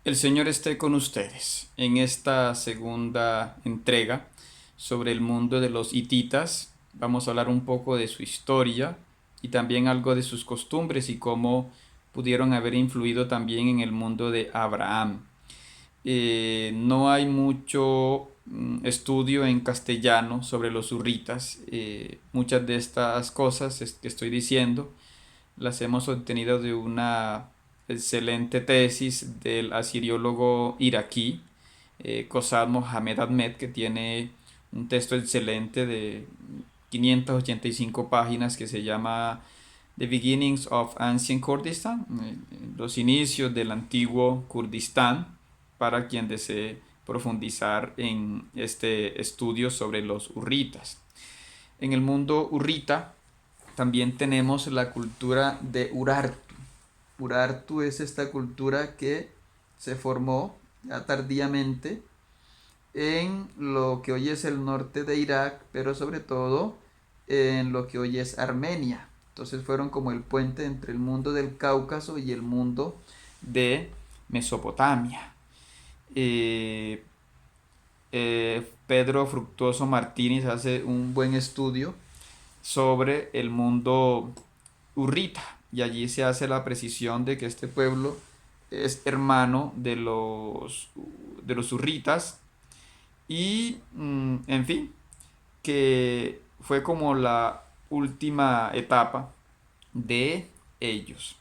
El Señor esté con ustedes en esta segunda entrega sobre el mundo de los hititas. Vamos a hablar un poco de su historia y también algo de sus costumbres y cómo pudieron haber influido también en el mundo de Abraham. No hay mucho estudio en castellano sobre los hurritas. Muchas de estas cosas que estoy diciendo las hemos obtenido de una excelente tesis del asiriólogo iraquí Qasad Mohammed Ahmed, que tiene un texto excelente de 585 páginas que se llama The Beginnings of Ancient Kurdistan, los inicios del antiguo Kurdistán, para quien desee profundizar en este estudio sobre los hurritas. En el mundo hurrita también tenemos la cultura de Urartu. Urartu es esta cultura que se formó ya tardíamente en lo que hoy es el norte de Irak, pero sobre todo en lo que hoy es Armenia. Entonces fueron como el puente entre el mundo del Cáucaso y el mundo de Mesopotamia. Eh, Pedro Fructuoso Martínez hace un buen estudio sobre el mundo hurrita y allí se hace la precisión de que este pueblo es hermano de los hurritas y en fin, que fue como la última etapa de ellos,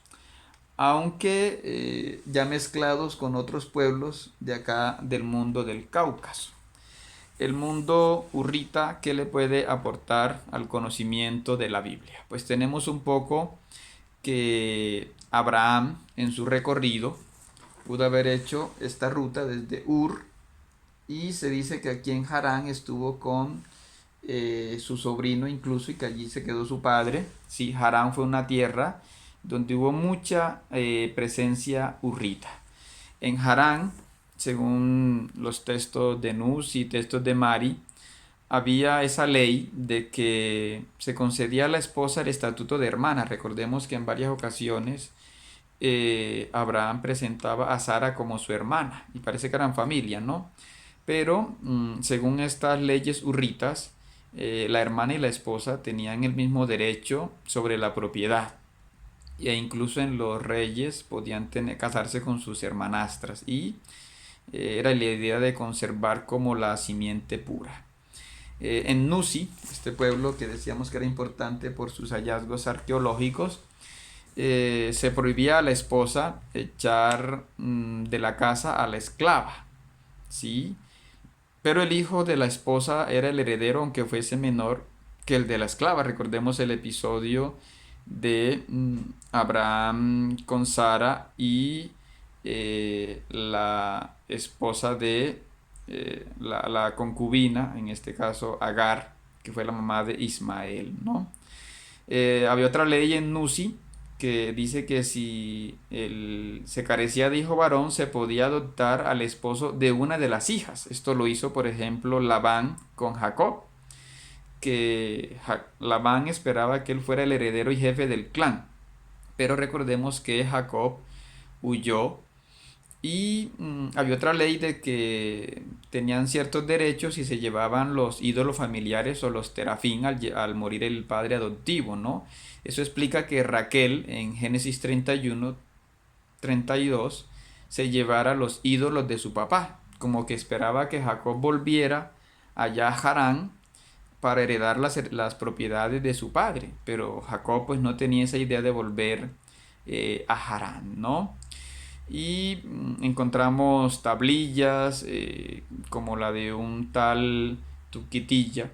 aunque ya mezclados con otros pueblos de acá del mundo del Cáucaso. El mundo hurrita, ¿qué le puede aportar al conocimiento de la Biblia? Pues tenemos un poco que Abraham en su recorrido pudo haber hecho esta ruta desde Ur y se dice que aquí en Harán estuvo con su sobrino incluso y que allí se quedó su padre. Sí, Harán fue una tierra donde hubo mucha presencia hurrita. En Harán, según los textos de Nus y textos de Mari, había esa ley de que se concedía a la esposa el estatuto de hermana. Recordemos que en varias ocasiones Abraham presentaba a Sara como su hermana y parece que eran familia, ¿no? Pero según estas leyes hurritas, la hermana y la esposa tenían el mismo derecho sobre la propiedad e incluso en los reyes podían casarse con sus hermanastras y era la idea de conservar como la simiente pura. En Nusi, este pueblo que decíamos que era importante por sus hallazgos arqueológicos, se prohibía a la esposa echar de la casa a la esclava, ¿sí? Pero el hijo de la esposa era el heredero aunque fuese menor que el de la esclava. Recordemos el episodio de Abraham con Sara y la esposa de la concubina, en este caso Agar, que fue la mamá de Ismael, ¿no? Había otra ley en Nusi que dice que si se carecía de hijo varón, se podía adoptar al esposo de una de las hijas. Esto lo hizo, por ejemplo, Labán con Jacob, que Labán esperaba que él fuera el heredero y jefe del clan. Pero recordemos que Jacob huyó y había otra ley de que tenían ciertos derechos y se llevaban los ídolos familiares o los terafín al morir el padre adoptivo, ¿no? Eso explica que Raquel en Génesis 31, 32 se llevara los ídolos de su papá, como que esperaba que Jacob volviera allá a Harán para heredar las propiedades de su padre, pero Jacob pues no tenía esa idea de volver a Harán, ¿no? Y encontramos tablillas como la de un tal Tuquitilla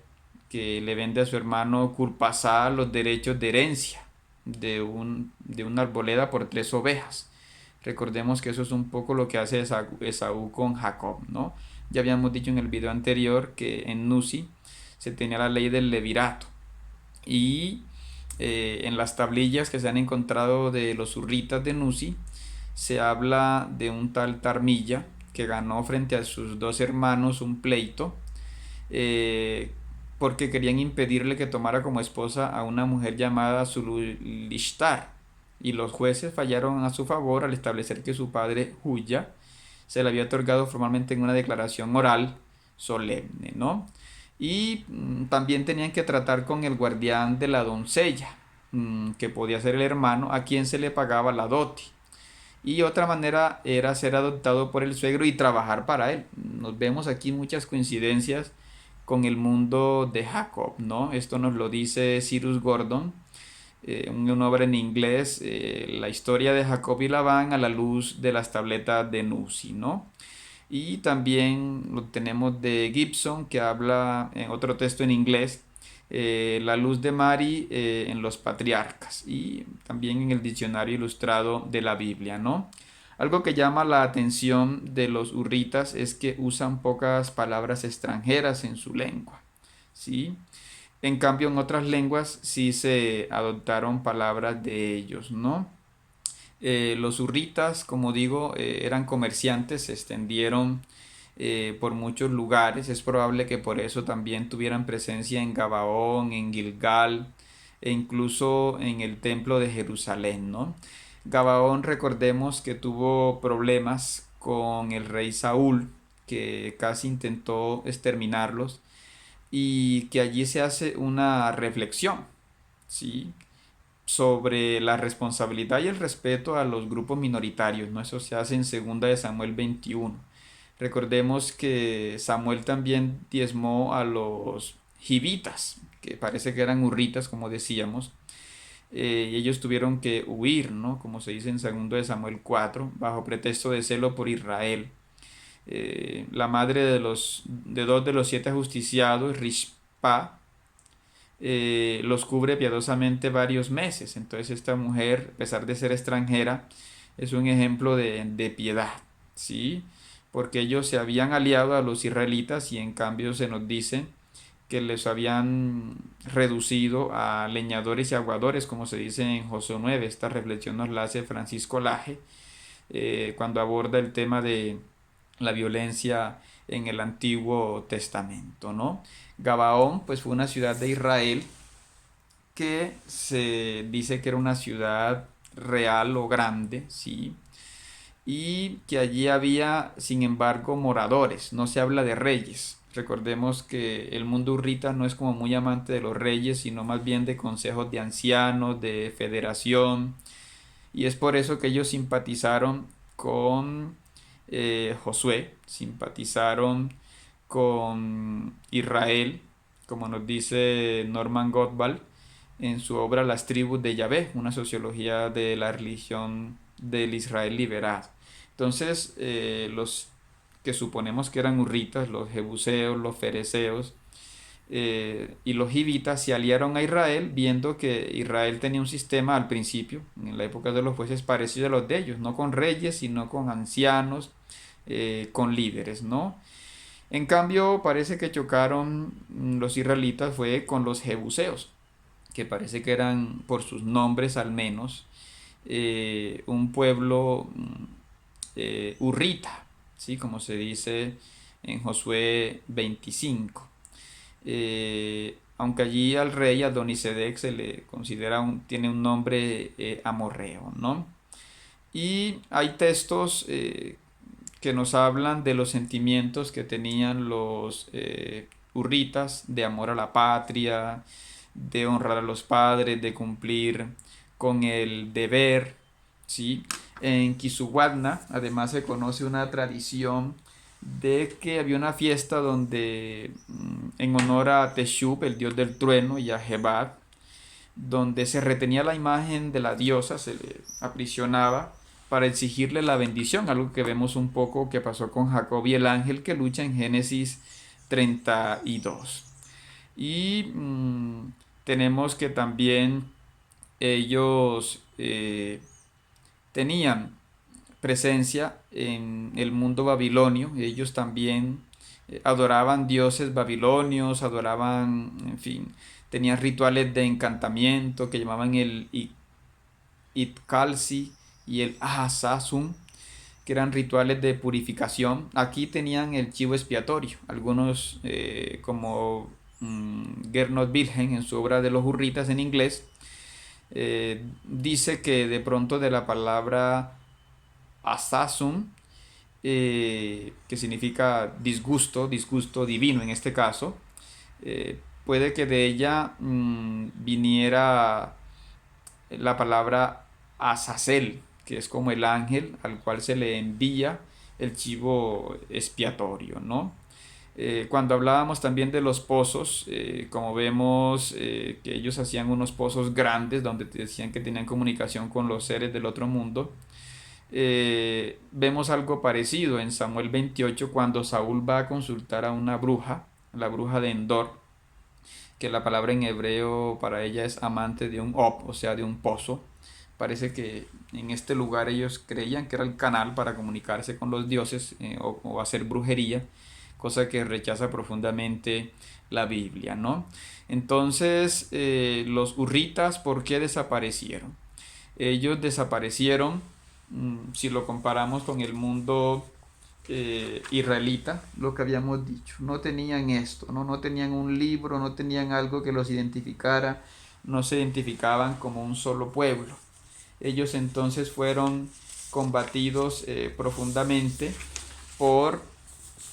que le vende a su hermano Curpasá los derechos de herencia de una arboleda por 3 ovejas. Recordemos que eso es un poco lo que hace Esaú con Jacob, ¿no? Ya habíamos dicho en el video anterior que en Nusi se tenía la ley del levirato y en las tablillas que se han encontrado de los hurritas de Nusi se habla de un tal Tarmilla que ganó frente a sus dos hermanos un pleito eh, porque querían impedirle que tomara como esposa a una mujer llamada Zululishtar y los jueces fallaron a su favor al establecer que su padre Huya se le había otorgado formalmente en una declaración oral solemne, ¿no? Y también tenían que tratar con el guardián de la doncella, que podía ser el hermano, a quien se le pagaba la dote. Y otra manera era ser adoptado por el suegro y trabajar para él. Nos vemos aquí muchas coincidencias con el mundo de Jacob, ¿no? Esto nos lo dice Cyrus Gordon, una obra en inglés, la historia de Jacob y Labán a la luz de las tabletas de Nusi, ¿no? Y también lo tenemos de Gibson, que habla en otro texto en inglés, la luz de Mari en los patriarcas, y también en el diccionario ilustrado de la Biblia, ¿no? Algo que llama la atención de los hurritas es que usan pocas palabras extranjeras en su lengua, ¿sí? En cambio, en otras lenguas sí se adoptaron palabras de ellos, ¿no? Los hurritas, como digo, eran comerciantes, se extendieron por muchos lugares. Es probable que por eso también tuvieran presencia en Gabaón, en Gilgal e incluso en el templo de Jerusalén, ¿no? Gabaón, recordemos que tuvo problemas con el rey Saúl, que casi intentó exterminarlos, y que allí se hace una reflexión, ¿sí? Sobre la responsabilidad y el respeto a los grupos minoritarios, ¿no? Eso se hace en 2 Samuel 21. Recordemos que Samuel también diezmó a los gibitas, que parece que eran hurritas, como decíamos, y ellos tuvieron que huir, ¿no? Como se dice en 2 Samuel 4, bajo pretexto de celo por Israel. La madre de dos de los 7 ajusticiados, Rispa, los cubre piadosamente varios meses. Entonces esta mujer, a pesar de ser extranjera, es un ejemplo de piedad, ¿sí? Porque ellos se habían aliado a los israelitas y en cambio se nos dice que les habían reducido a leñadores y aguadores, como se dice en Josué 9. Esta reflexión nos la hace Francisco Laje cuando aborda el tema de la violencia en el Antiguo Testamento, ¿no? Gabaón, pues fue una ciudad de Israel que se dice que era una ciudad real o grande, ¿sí? Y que allí había, sin embargo, moradores, no se habla de reyes. Recordemos que el mundo hurrita no es como muy amante de los reyes, sino más bien de consejos de ancianos, de federación, y es por eso que ellos simpatizaron con Josué, simpatizaron con Israel, como nos dice Norman Gottwald en su obra Las tribus de Yahvé, una sociología de la religión del Israel liberado. Entonces, los que suponemos que eran hurritas, los jebuseos, los fereceos, y los hivitas se aliaron a Israel viendo que Israel tenía un sistema al principio, en la época de los jueces, parecido a los de ellos, no con reyes, sino con ancianos, con líderes, ¿no? En cambio, parece que chocaron los israelitas fue con los jebuseos, que parece que eran, por sus nombres al menos, un pueblo hurrita, ¿sí? Como se dice en Josué 25. Aunque allí al rey Adonisedec se le considera tiene un nombre amorreo, ¿no? Y hay textos que nos hablan de los sentimientos que tenían los hurritas de amor a la patria, de honrar a los padres, de cumplir con el deber, ¿sí? En Quisuguatna, además, se conoce una tradición de que había una fiesta donde, en honor a Teshub, el dios del trueno, y a Jebad, donde se retenía la imagen de la diosa, se le aprisionaba para exigirle la bendición, algo que vemos un poco que pasó con Jacob y el ángel que lucha en Génesis 32. Y tenemos que también ellos tenían presencia en el mundo babilonio. Ellos también adoraban dioses babilonios, adoraban, en fin, tenían rituales de encantamiento que llamaban el Itkalsi y el Ahasasum, que eran rituales de purificación. Aquí tenían el chivo expiatorio. Algunos, como Gernot Wilhelm en su obra de los hurritas en inglés, dice que de pronto de la palabra Asasum que significa disgusto, disgusto divino en este caso. Puede que de ella viniera la palabra Azazel, que es como el ángel al cual se le envía el chivo expiatorio, ¿no? Cuando hablábamos también de los pozos, como vemos que ellos hacían unos pozos grandes donde decían que tenían comunicación con los seres del otro mundo, vemos algo parecido en Samuel 28 cuando Saúl va a consultar a una bruja, la bruja de Endor, que la palabra en hebreo para ella es amante de un op, o sea, de un pozo. Parece que en este lugar ellos creían que era el canal para comunicarse con los dioses o hacer brujería, cosa que rechaza profundamente la Biblia, ¿no? Entonces, los hurritas, ¿por qué desaparecieron? Ellos desaparecieron, si lo comparamos con el mundo israelita, lo que habíamos dicho. No tenían esto, ¿no? No tenían un libro, no tenían algo que los identificara, no se identificaban como un solo pueblo. Ellos entonces fueron combatidos profundamente por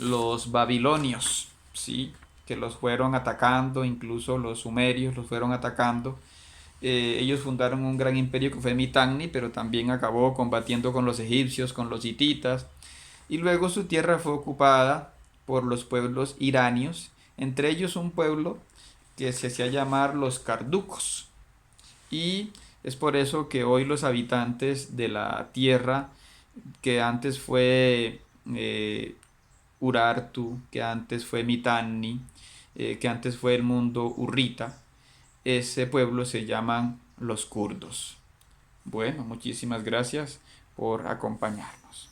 los babilonios, ¿sí? Que los fueron atacando, incluso los sumerios los fueron atacando. Ellos fundaron un gran imperio que fue Mitanni, pero también acabó combatiendo con los egipcios, con los hititas, y luego su tierra fue ocupada por los pueblos iranios, entre ellos un pueblo que se hacía llamar los carducos. Y es por eso que hoy los habitantes de la tierra que antes fue Urartu, que antes fue Mitanni, que antes fue el mundo Urrita, ese pueblo se llaman los kurdos. Bueno, muchísimas gracias por acompañarnos.